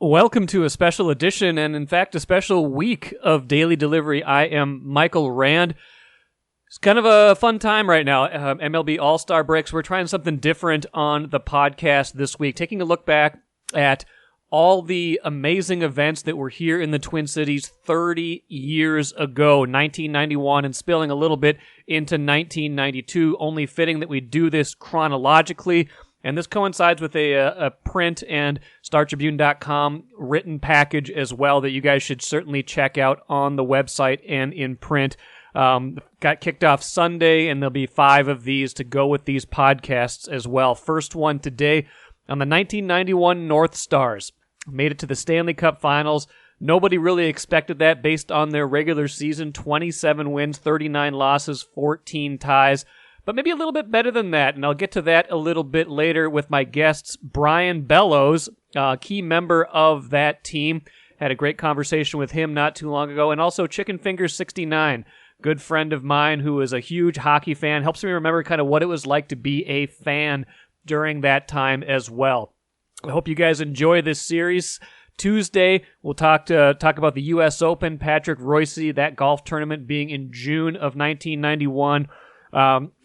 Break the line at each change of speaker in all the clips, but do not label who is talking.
Welcome to a special edition and, in fact, a special week of Daily Delivery. I am Michael Rand. It's kind of a fun time right now. MLB All-Star breaks. We're trying something different on the podcast this week, taking a look back at all the amazing events that were here in the Twin Cities 30 years ago, 1991, and spilling a little bit into 1992, only fitting that we do this chronologically. And this coincides with a print and StarTribune.com written package as well that you guys should certainly check out on the website and in print. Got kicked off Sunday, and there'll be 5 of these to go with these podcasts as well. First one today on the 1991 North Stars. Made it to the Stanley Cup Finals. Nobody really expected that based on their regular season. 27 wins, 39 losses, 14 ties. But maybe a little bit better than that, and I'll get to that a little bit later with my guests, Brian Bellows, key member of that team. Had a great conversation with him not too long ago, and also Chicken Fingers 69, good friend of mine who is a huge hockey fan, helps me remember kind of what it was like to be a fan during that time as well. I hope you guys enjoy this series. Tuesday, we'll talk about the U.S. Open, Patrick Royce, that golf tournament being in June of 1991.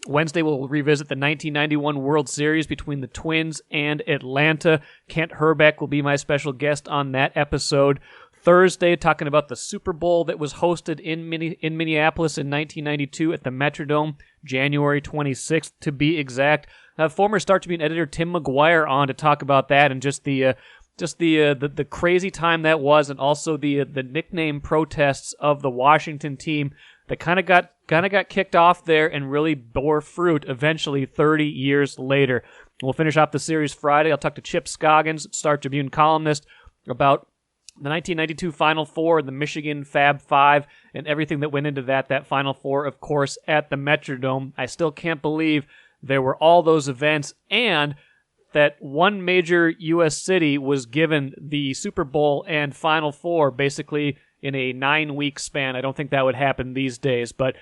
Wednesday, we'll revisit the 1991 World Series between the Twins and Atlanta. Kent Herbeck will be my special guest on that episode. Thursday, talking about the Super Bowl that was hosted in Minneapolis in 1992 at the Metrodome, January 26th to be exact. Former Star Tribune editor Tim McGuire on to talk about that and just the crazy time that was, and also the nickname protests of the Washington team that kind of got kicked off there and really bore fruit eventually 30 years later. We'll finish off the series Friday. I'll talk to Chip Scoggins, Star Tribune columnist, about the 1992 Final Four, the Michigan Fab Five, and everything that went into that Final Four, of course, at the Metrodome. I still can't believe there were all those events, and that one major U.S. city was given the Super Bowl and Final Four basically in a 9-week span. I don't think that would happen these days. But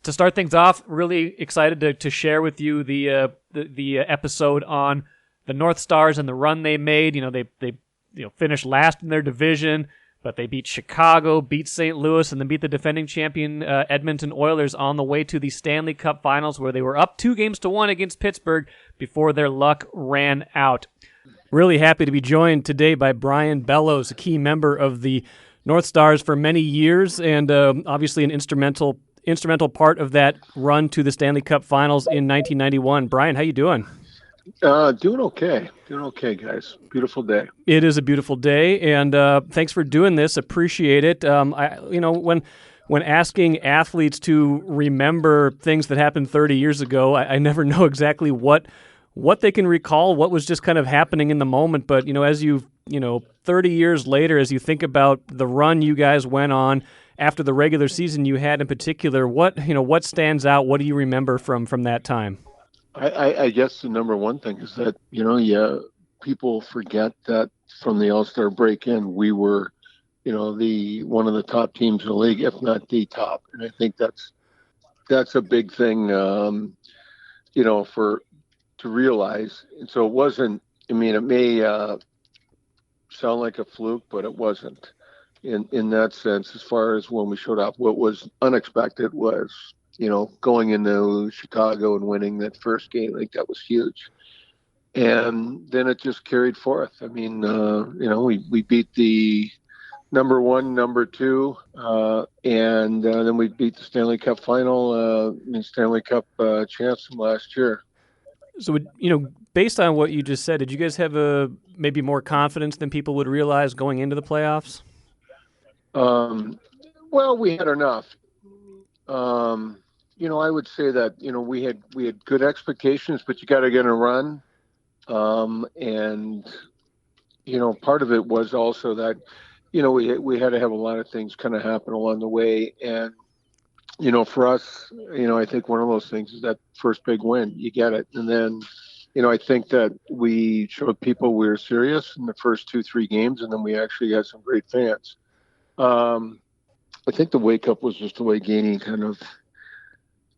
to start things off, really excited to share with you the episode on the North Stars and the run they made. They finished last in their division, but they beat Chicago, beat St. Louis, and then beat the defending champion Edmonton Oilers on the way to the Stanley Cup Finals, where they were up 2-1 against Pittsburgh before their luck ran out. Really happy to be joined today by Brian Bellows, a key member of the North Stars for many years, and obviously an instrumental part of that run to the Stanley Cup Finals in 1991. Brian, how you doing?
Doing okay, guys. Beautiful day.
It is a beautiful day, and thanks for doing this. Appreciate it. When asking athletes to remember things that happened 30 years ago, I never know exactly what they can recall, what was just kind of happening in the moment. But as 30 years later, as you think about the run you guys went on after the regular season you had in particular, what stands out? What do you remember from that time?
I guess the number one thing is that, people forget that from the All-Star break-in, we were, one of the top teams in the league, if not the top. And I think that's a big thing, to realize. And so it wasn't, it may sound like a fluke, but it wasn't in that sense. As far as when we showed up, what was unexpected was, going into Chicago and winning that first game. I think that was huge. And then it just carried forth. I mean, we beat the number 1, number 2, and then we beat the Stanley Cup final, Stanley Cup champs from last year.
So, based on what you just said, did you guys have maybe more confidence than people would realize going into the playoffs?
Well, we had enough. I would say that, we had good expectations, but you got to get a run. And, part of it was also that, we had to have a lot of things kind of happen along the way. And, for us, I think one of those things is that first big win, you get it. And then, I think that we showed people we were serious in the first 2-3 games, and then we actually had some great fans. I think the wake up was just the way Gainey kind of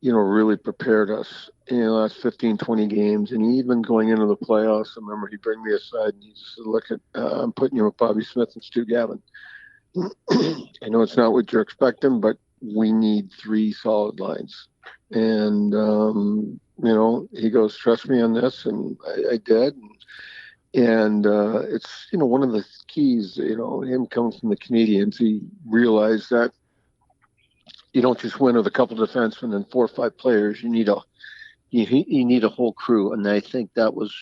really prepared us in the last 15, 20 games. And even going into the playoffs, I remember he'd bring me aside and he just said, look, I'm putting you with Bobby Smith and Stu Gavin. I know it's not what you're expecting, but we need three solid lines. And, he goes, trust me on this. And I did. And it's, one of the keys, him coming from the Canadians, he realized that you don't just win with a couple of defensemen and 4 or 5 players. You need a whole crew. And I think that was,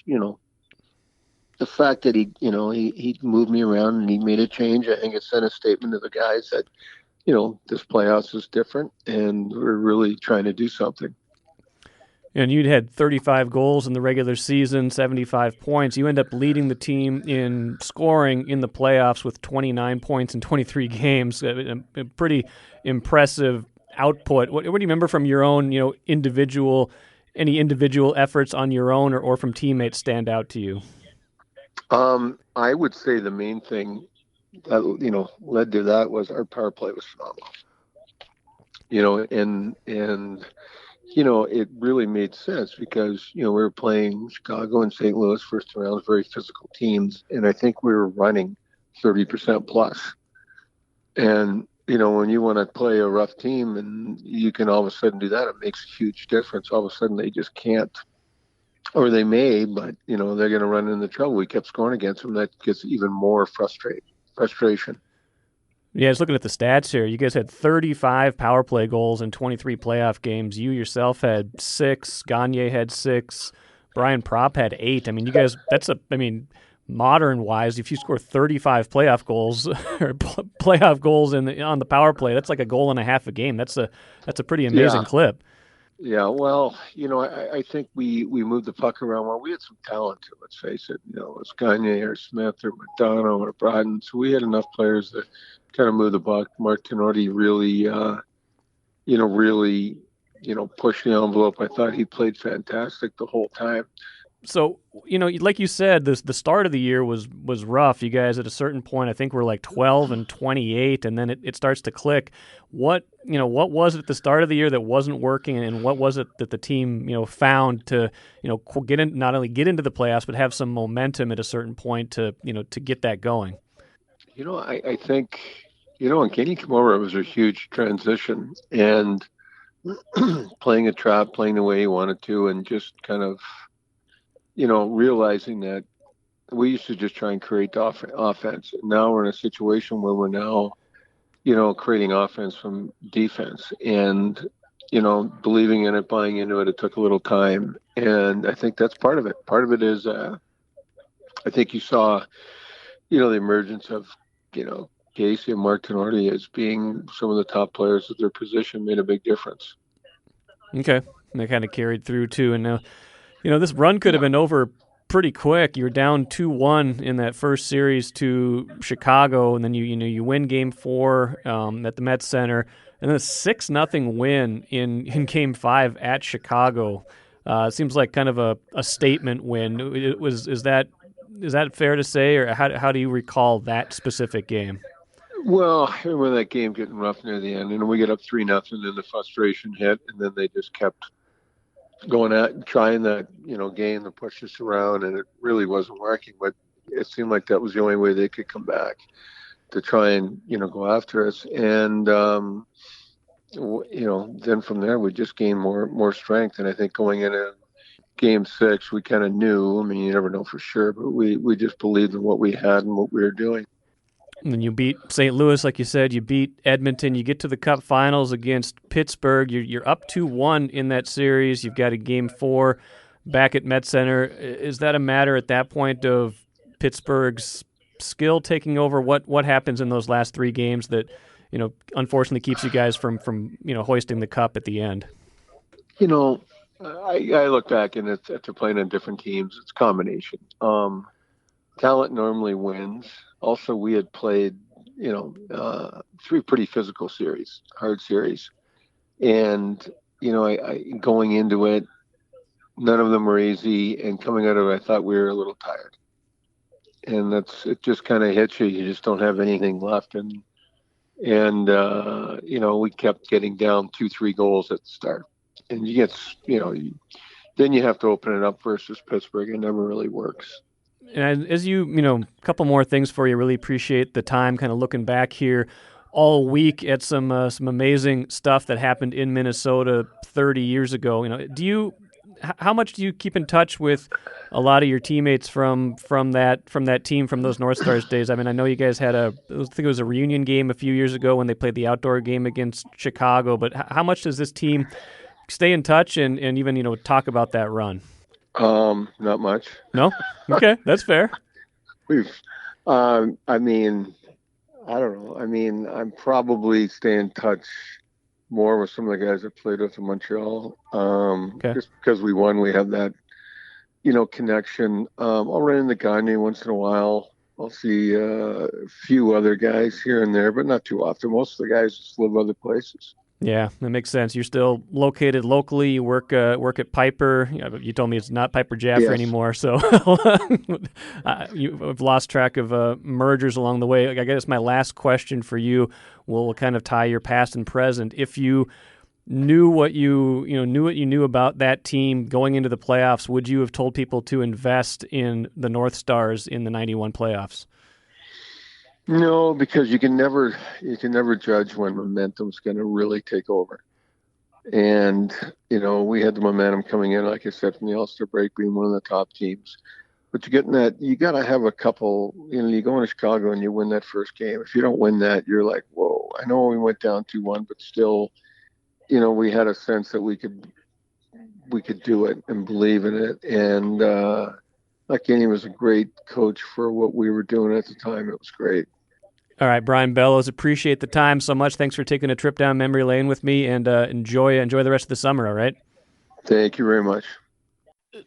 the fact that he moved me around and he made a change. I think it sent a statement to the guys that, this playoffs is different and we're really trying to do something.
And you'd had 35 goals in the regular season, 75 points. You end up leading the team in scoring in the playoffs with 29 points in 23 games. A pretty impressive output. What do you remember from your own, any individual efforts on your own or from teammates stand out to you?
I would say the main thing that, led to that was our power play was phenomenal. It really made sense because, we were playing Chicago and St. Louis first round, very physical teams. And I think we were running 30% plus. And, when you want to play a rough team and you can all of a sudden do that, it makes a huge difference. All of a sudden they just can't, or they may, but, they're going to run into trouble. We kept scoring against them. That gets even more frustration.
Yeah, I was looking at the stats here. You guys had 35 power play goals in 23 playoff games. You yourself had 6. Gagne had 6. Brian Propp had 8. I mean, you guys, modern-wise, if you score 35 playoff goals or playoff goals on the power play, that's like a goal and a half a game. That's a pretty amazing clip.
Yeah, well, I think we moved the puck around. Well, we had some talent, let's face it. It was Gagne or Smith or McDonough or Brodin. So we had enough players to kind of move the puck. Mark Tenorti really, pushed the envelope. I thought he played fantastic the whole time.
So, like you said, the start of the year was rough. You guys at a certain point, I think we're like 12 and 28, and then it starts to click. What was it at the start of the year that wasn't working, and what was it that the team, found to, not only get into the playoffs, but have some momentum at a certain point to get that going?
I think, when Katie came over, it was a huge transition, and playing a trap, playing the way he wanted to, and just kind of, realizing that we used to just try and create offense. Now we're in a situation where we're now, creating offense from defense and, believing in it, buying into it. It took a little time. And I think that's part of it. Part of it is, I think you saw, the emergence of, Casey and Mark Tenorti as being some of the top players at their position made a big difference.
Okay. And they kind of carried through too. And now, this run could have been over pretty quick. You were down 2-1 in that first series to Chicago, and then you win Game 4 at the Met Center, and then a 6-0 win in Game 5 at Chicago. It seems like kind of a statement win. Is that fair to say, or how do you recall that specific game?
Well, I remember that game getting rough near the end, and we get up 3-0, and the frustration hit, and then they just kept going at trying that game to push us around, and it really wasn't working. But it seemed like that was the only way they could come back to try and go after us. And then from there we just gained more strength. And I think going into Game 6, we kind of knew. I mean, you never know for sure, but we just believed in what we had and what we were doing.
And then you beat St. Louis, like you said. You beat Edmonton. You get to the Cup Finals against Pittsburgh. You're up 2-1 in that series. You've got a Game 4 back at Met Center. Is that a matter at that point of Pittsburgh's skill taking over? What happens in those last 3 games that unfortunately keeps you guys from hoisting the cup at the end?
I look back and after playing on different teams, it's a combination. Talent normally wins. Also, we had played, 3 pretty physical series, hard series. And, I going into it, none of them were easy. And coming out of it, I thought we were a little tired. And it just kind of hits you. You just don't have anything left. And we kept getting down 2-3 goals at the start. and you get, then you have to open it up versus Pittsburgh. It never really works.
And as a couple more things for you. Really appreciate the time kind of looking back here all week at some amazing stuff that happened in Minnesota 30 years ago. How much do you keep in touch with a lot of your teammates from that team, from those North Stars days? I mean, I know you guys had I think it was a reunion game a few years ago when they played the outdoor game against Chicago, but how much does this team stay in touch and even talk about that run?
Not much.
No? Okay, that's fair.
I mean, I don't know. I mean, I'm probably staying in touch more with some of the guys that played with in Montreal.
Okay.
Just because we won, we have that, connection. I'll run into Gagne once in a while. I'll see a few other guys here and there, but not too often. Most of the guys just live other places.
Yeah, that makes sense. You're still located locally. You work at Piper. You told me it's not Piper Jaffer anymore, so you've lost track of mergers along the way. I guess my last question for you will kind of tie your past and present. If you knew what you knew about that team going into the playoffs, would you have told people to invest in the North Stars in the '91 playoffs?
No, because you can never judge when momentum's going to really take over. And, we had the momentum coming in, like I said, from the All-Star break, being one of the top teams. But you got to have a couple, you go into Chicago and you win that first game. If you don't win that, you're like, whoa, I know we went down 2-1, but still, we had a sense that we could do it and believe in it. And Kenny was a great coach for what we were doing at the time. It was great.
All right, Brian Bellows, appreciate the time so much. Thanks for taking a trip down memory lane with me, and enjoy the rest of the summer, all right?
Thank you very much.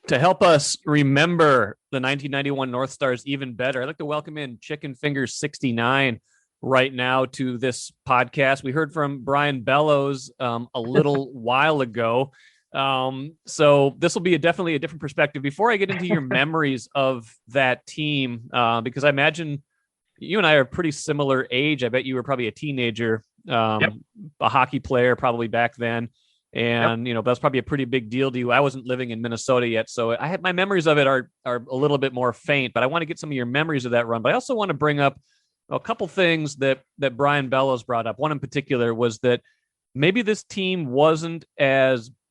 To help us remember the 1991 North Stars even better, I'd like to welcome in Chicken Fingers 69 right now to this podcast. We heard from Brian Bellows a little while ago. So this will be definitely a different perspective. Before I get into your memories of that team, because I imagine you and I are pretty similar age. I bet you were probably a teenager, a hockey player probably back then. And, that's probably a pretty big deal to you. I wasn't living in Minnesota yet, so I had my memories of it are a little bit more faint, but I want to get some of your memories of that run. But I also want to bring up a couple things that Brian Bellows brought up. One in particular was that maybe this team wasn't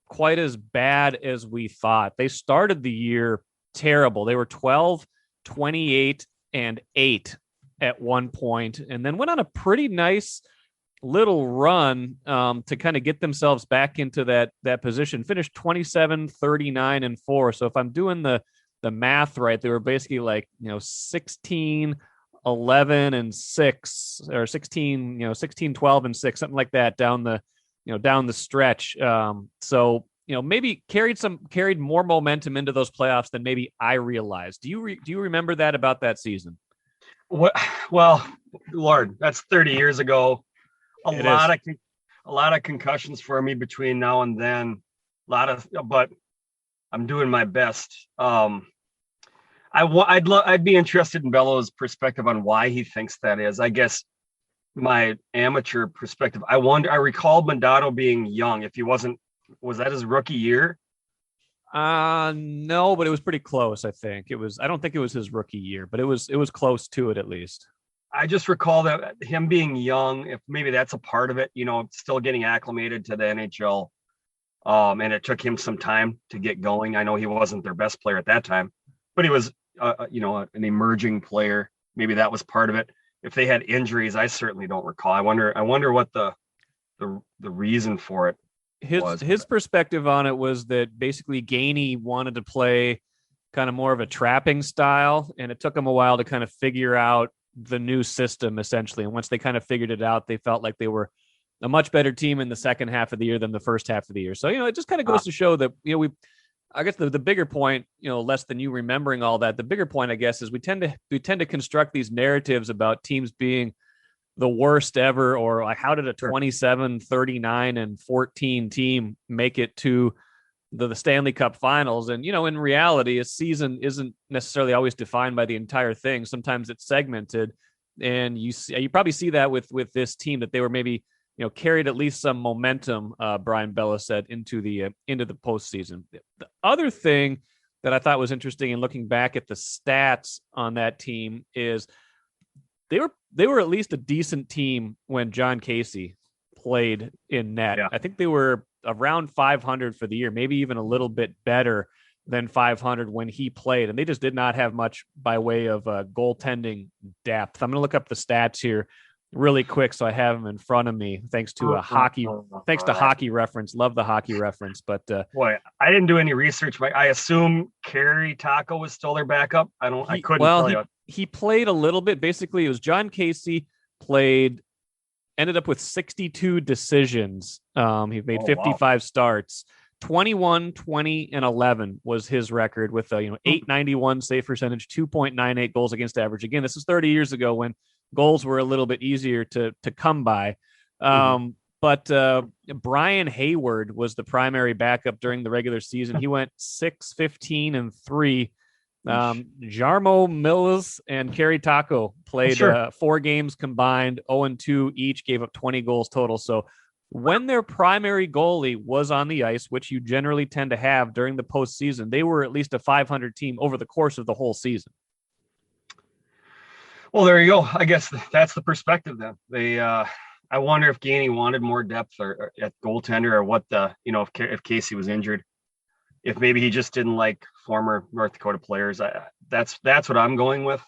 quite as bad as we thought. They started the year terrible. They were 12, 28, and 8 at one point, and then went on a pretty nice little run to kind of get themselves back into that position. Finished 27, 39, and 4. So if I'm doing the math right, they were basically like 16, 11, and 6, or 16, 16, 12, and 6, something like that down the stretch. So maybe carried more momentum into those playoffs than maybe I realized. Do you remember that about that season?
Well, Lord, that's 30 years ago. A lot of concussions for me between now and then. But I'm doing my best. I'd be interested in Bellows' perspective on why he thinks that is. I guess my amateur perspective. I recall Mandato being young. If he wasn't, was that his rookie year?
No, but it was pretty close. I think it was. I don't think it was his rookie year, but it was close to it at least.
I just recall that him being young, if maybe that's a part of it, still getting acclimated to the NHL. And it took him some time to get going. I know he wasn't their best player at that time, but he was, an emerging player. Maybe that was part of it. If they had injuries, I certainly don't recall. I wonder what the reason for it was.
His perspective on it was that basically Gainey wanted to play kind of more of a trapping style, and it took him a while to kind of figure out the new system essentially. And once they kind of figured it out, they felt like they were a much better team in the second half of the year than the first half of the year. So, it just kind of goes to show that, I guess the bigger point, less than you remembering all that, the bigger point, I guess, is we tend to construct these narratives about teams being the worst ever, or like, how did a 27, 39, and 14 team make it to the Stanley Cup Finals? And, in reality, a season isn't necessarily always defined by the entire thing. Sometimes it's segmented, and you probably see that with this team, that they were maybe carried at least some momentum, Brian Bellows said, into the postseason. The other thing that I thought was interesting in looking back at the stats on that team is they were at least a decent team when John Casey played in net.
Yeah.
I think they were around 500 for the year, maybe even a little bit better than 500 when he played. And they just did not have much by way of goaltending depth. I'm going to look up the stats here really quick so I have them in front of me. Thanks to Hockey Reference. Love the Hockey Reference. But
boy, I didn't do any research, but I assume Kerry Taco was still their backup. I couldn't tell you.
He played a little bit. Basically, it was John Casey ended up with 62 decisions. He made 55 starts. 21, 20, and 11 was his record with a .891 save percentage, 2.98 goals against average. Again, this is 30 years ago when goals were a little bit easier to come by. But Brian Hayward was the primary backup during the regular season. He went 6-15-3. Jarmo Mills and Kerry Taco played 4 games combined, 0-2 each, gave up 20 goals total. So when their primary goalie was on the ice, which you generally tend to have during the postseason, they were at least a 500 team over the course of the whole season.
Well, there you go. I guess that's the perspective then. I wonder if Gainey wanted more depth or at goaltender, or what if Casey was injured, if maybe he just didn't like former North Dakota players. That's what I'm going with.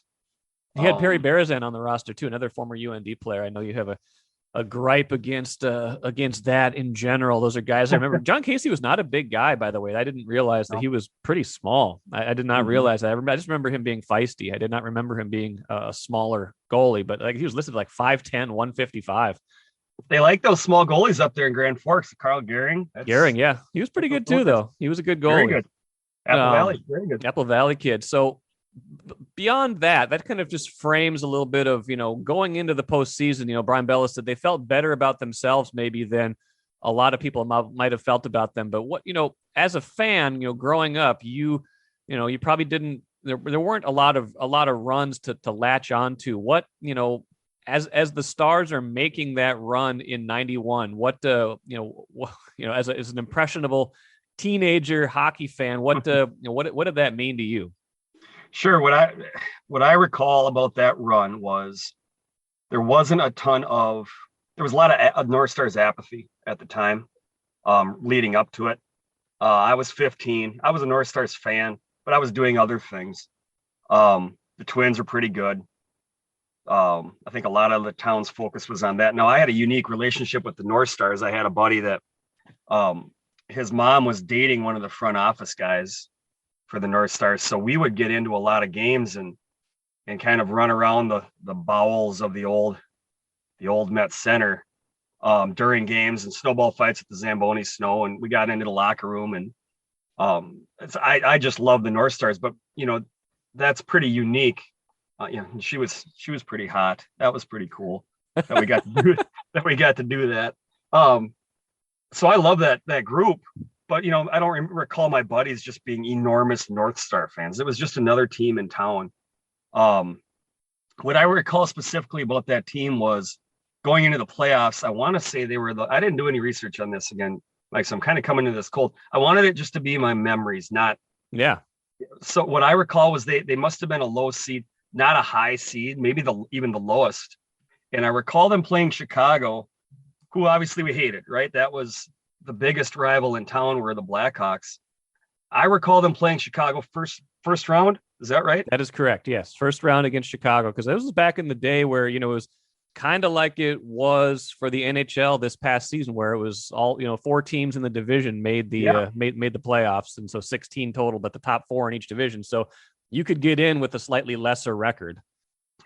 He had Perry Berezan on the roster too, another former UND player. I know you have a gripe against that in general. Those are guys I remember. John Casey was not a big guy, by the way. I didn't realize that he was pretty small. I did not realize that. I just remember him being feisty. I did not remember him being a smaller goalie, but he was listed like 5'10", 155.
They like those small goalies up there in Grand Forks. Carl Gehring.
Yeah. He was pretty good too, though. He was a good goalie.
Very good. Apple Valley, very good.
Apple Valley kid. So beyond that kind of just frames a little bit of, going into the postseason. Brian Bellows said they felt better about themselves maybe than a lot of people might have felt about them. But what, as a fan, growing up, you probably didn't, there weren't a lot of runs to latch onto. What, as the Stars are making that run in 91, what, as an impressionable teenager hockey fan, what did that mean to you?
Sure. What I recall about that run was there was a lot of North Stars apathy at the time, leading up to it. I was 15. I was a North Stars fan, but I was doing other things. The Twins were pretty good. I think a lot of the town's focus was on that. Now, I had a unique relationship with the North Stars. I had a buddy that his mom was dating one of the front office guys for the North Stars. So we would get into a lot of games and kind of run around the bowels of the old Met Center during games and snowball fights at the Zamboni Snow. And we got into the locker room, and I just love the North Stars, but that's pretty unique. She was pretty hot. That was pretty cool that we got to do that. So I love that group. But, I don't recall my buddies just being enormous North Star fans. It was just another team in town. What I recall specifically about that team was going into the playoffs. I want to say I didn't do any research on this again. So I'm kind of coming to this cold. I wanted it just to be my memories, not. Yeah. So what I recall was they must have been a low seed, not a high seed, maybe even the lowest. And I recall them playing Chicago, who obviously we hated, right? That was the biggest rival in town, were the Blackhawks. I recall them playing Chicago first round. Is that right?
That is correct. Yes. First round against Chicago. Because this was back in the day where, it was kind of like it was for the NHL this past season, where it was all, 4 teams in the division made the made the playoffs. And so 16 total, but the top 4 in each division. So you could get in with a slightly lesser record.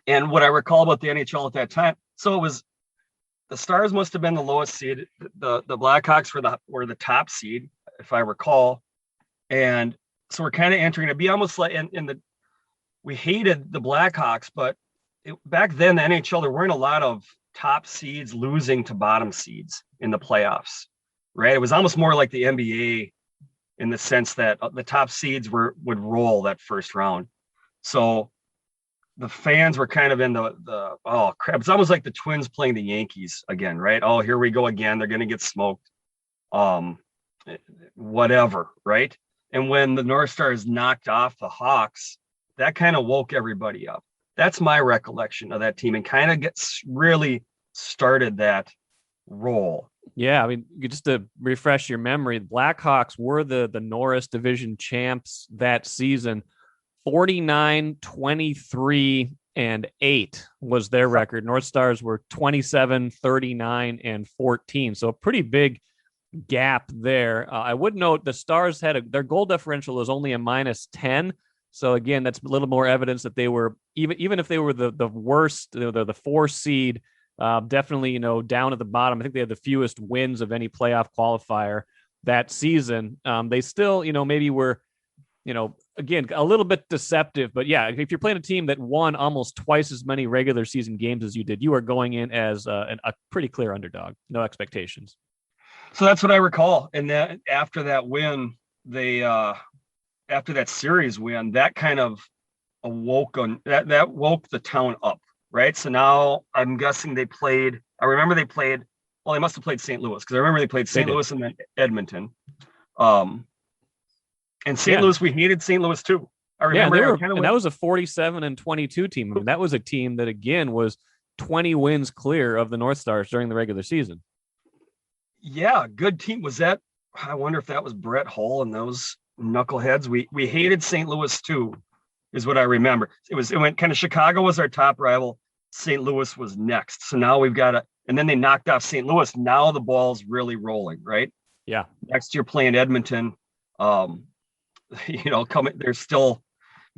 And what I recall about the NHL at that time, so it was, the Stars must have been the lowest seed. The Blackhawks were the top seed, if I recall. And so we're kind of entering, it'd be almost like we hated the Blackhawks, but back then the NHL, there weren't a lot of top seeds losing to bottom seeds in the playoffs, right? It was almost more like the NBA in the sense that the top seeds would roll that first round. So the fans were kind of in the oh crap. It's almost like the Twins playing the Yankees again, right? Oh, here we go again. They're going to get smoked. Whatever, right? And when the North Stars knocked off the Hawks, that kind of woke everybody up. That's my recollection of that team, and kind of gets really started that role.
Yeah, I mean, just to refresh your memory, the Blackhawks were the Norris Division champs that season. 49, 23, and 8 was their record. North Stars were 27, 39, and 14. So a pretty big gap there. I would note the Stars had their goal differential was only a -10. So again, that's a little more evidence that they were even if they were the worst, the 4 seed, definitely down at the bottom. I think they had the fewest wins of any playoff qualifier that season. They still maybe were again a little bit deceptive, but yeah, if you're playing a team that won almost twice as many regular season games as you did, you are going in as a pretty clear underdog, no expectations.
So that's what I recall. And that after that win, after that series win, that kind of awoke that woke the town up, right? So now I'm guessing they played, well, they must have played St. Louis, because I remember they played St. Louis and then Edmonton. And St. Louis, we hated St. Louis too. I remember,
and that was a 47 and 22 team. I mean, that was a team that again was 20 wins clear of the North Stars during the regular season. Yeah,
good team. Was that? I wonder if that was Brett Hull and those knuckleheads. We hated St. Louis too, is what I remember. It went kind of, Chicago was our top rival. St. Louis was next. So now we've got and then they knocked off St. Louis. Now the ball's really rolling, right?
Yeah.
Next year playing Edmonton.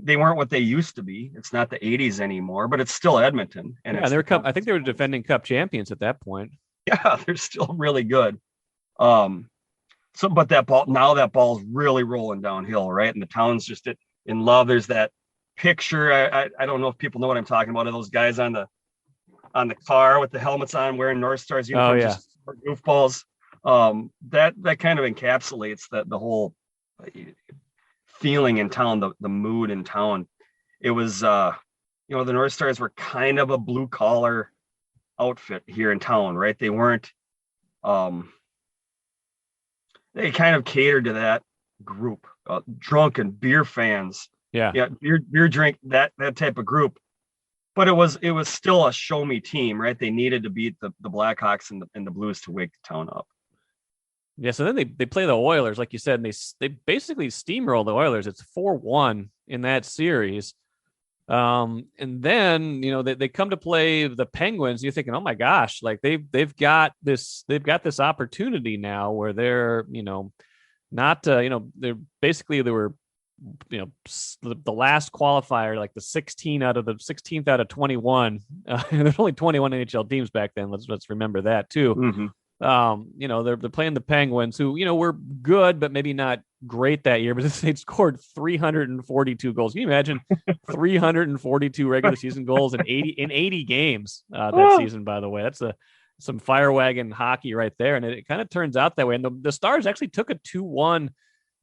They weren't what they used to be. It's not the 80s anymore, but it's still Edmonton. And
I think they were defending Cup champions at that point.
Yeah, they're still really good. But that ball's really rolling downhill, right? And the town's just in love. There's that picture. I don't know if people know what I'm talking about. Of those guys on the car with the helmets on, wearing North Stars uniforms, just goofballs. That kind of encapsulates the whole feeling in town, the mood in town. It was, the North Stars were kind of a blue collar outfit here in town, right? They weren't, they kind of catered to that group, drunken beer fans.
Yeah,
beer drink, that type of group. But it was still a show me team, right? They needed to beat the Blackhawks and the Blues to wake the town up.
Yeah, so then they play the Oilers, like you said, and they basically steamroll the Oilers. It's 4-1 in that series. And then they come to play the Penguins. You're thinking, oh my gosh, like they've got this opportunity now where they're not they're basically they were the last qualifier, like the 16th out of 21. There's only 21 NHL teams back then. Let's remember that too.
Mm-hmm.
They're playing the Penguins, who were good but maybe not great that year, but they scored 342 goals. Can you imagine 342 regular season goals in 80 games that season? By the way, that's some fire wagon hockey right there, and it kind of turns out that way. And the Stars actually took a 2-1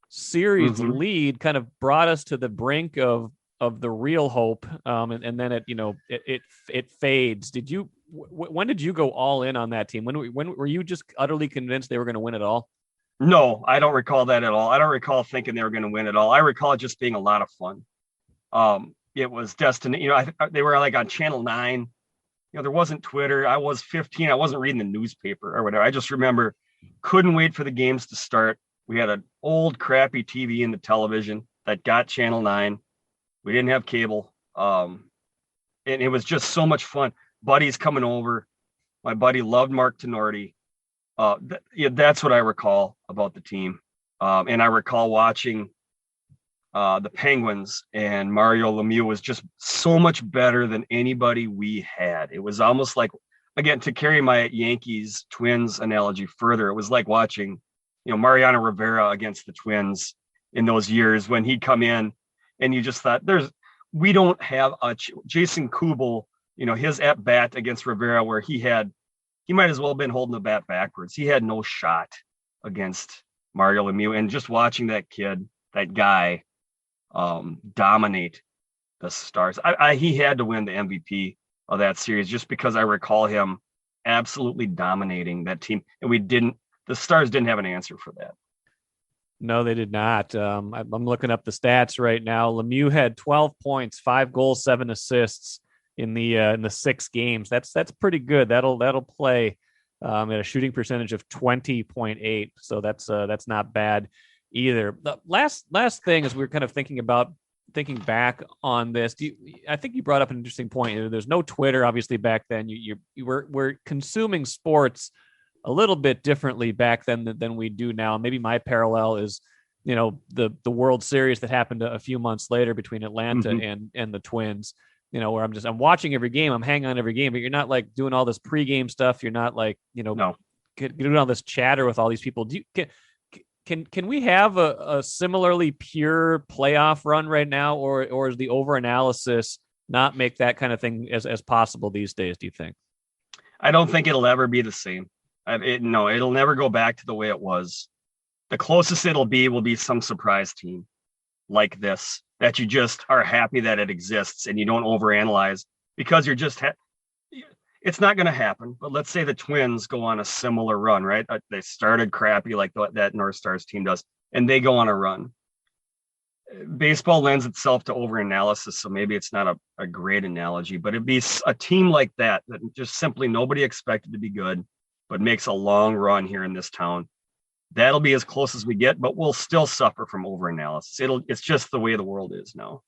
series lead, kind of brought us to the brink of the real hope, and then it fades. When did you go all in on that team? When were you just utterly convinced they were going to win it all?
No, I don't recall that at all. I don't recall thinking they were going to win it all. I recall it just being a lot of fun. It was destiny. They were like on Channel 9. There wasn't Twitter. I was 15. I wasn't reading the newspaper or whatever. I just remember couldn't wait for the games to start. We had an old crappy TV in the television that got Channel 9. We didn't have cable. And it was just so much fun. Buddies coming over. My buddy loved Mark Tenorti. That's what I recall about the team. And I recall watching the Penguins, and Mario Lemieux was just so much better than anybody we had. It was almost like, again, to carry my Yankees Twins analogy further, it was like watching, Mariano Rivera against the Twins in those years when he'd come in, and you just thought, we don't have Jason Kubel, his at bat against Rivera, where he might as well have been holding the bat backwards. He had no shot against Mario Lemieux. And just watching that guy dominate the Stars. He had to win the MVP of that series just because I recall him absolutely dominating that team, and the Stars didn't have an answer for that.
No, they did not. I'm looking up the stats right now. Lemieux had 12 points, 5 goals, 7 assists in the 6 games. That's pretty good. That'll play at a shooting percentage of 20.8. So that's not bad either. The last thing is we're kind of thinking back on this. I think you brought up an interesting point. There's no Twitter, obviously, back then. We're consuming sports a little bit differently back then than we do now. Maybe my parallel is, the World Series that happened a few months later between Atlanta and the Twins. Where I'm watching every game, I'm hanging on every game, but you're not like doing all this pregame stuff. You're not like,
No.
doing all this chatter with all these people. Can we have a similarly pure playoff run right now, or is the overanalysis not make that kind of thing as possible these days, do you think?
I don't think it'll ever be the same. It'll never go back to the way it was. The closest it'll be will be some surprise team like this, that you just are happy that it exists and you don't overanalyze because you're just it's not going to happen. But let's say the Twins go on a similar run, right? They started crappy like that North Stars team does, and they go on a run. Baseball lends itself to overanalysis, so maybe it's not a great analogy, but it'd be a team like that just simply nobody expected to be good, but makes a long run here in this town. That'll be as close as we get, but we'll still suffer from overanalysis. It's just the way the world is now.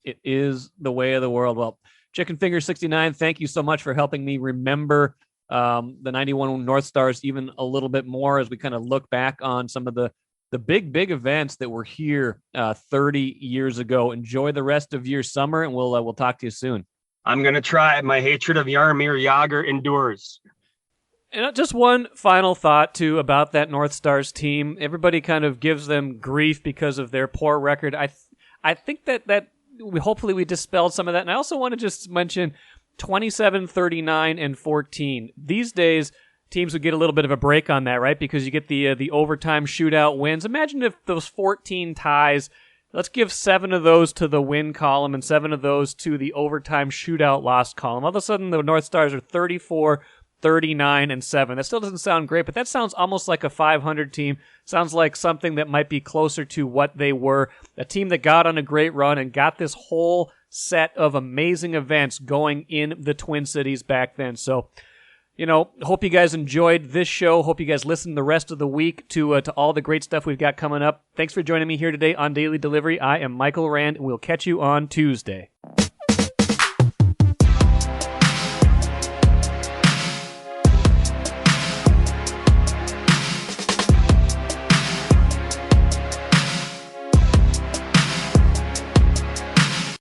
It is the way of the world. Well, Chicken Finger 69, thank you so much for helping me remember the 91 North Stars even a little bit more as we kind of look back on some of the big events that were here 30 years ago. Enjoy the rest of your summer, and we'll talk to you soon.
I'm going to try. My hatred of Jaromir Jagr endures.
And just one final thought, too, about that North Stars team. Everybody kind of gives them grief because of their poor record. I think that hopefully we dispelled some of that. And I also want to just mention 27, 39, and 14. These days, teams would get a little bit of a break on that, right? Because you get the overtime shootout wins. Imagine if those 14 ties, let's give 7 of those to the win column and 7 of those to the overtime shootout loss column. All of a sudden, the North Stars are 34, 39, and 7. That still doesn't sound great, but that sounds almost like a 500 team. Sounds like something that might be closer to what they were. A team that got on a great run and got this whole set of amazing events going in the Twin Cities back then. So, hope you guys enjoyed this show. Hope you guys listen the rest of the week to all the great stuff we've got coming up. Thanks for joining me here today on Daily Delivery. I am Michael Rand, and we'll catch you on Tuesday.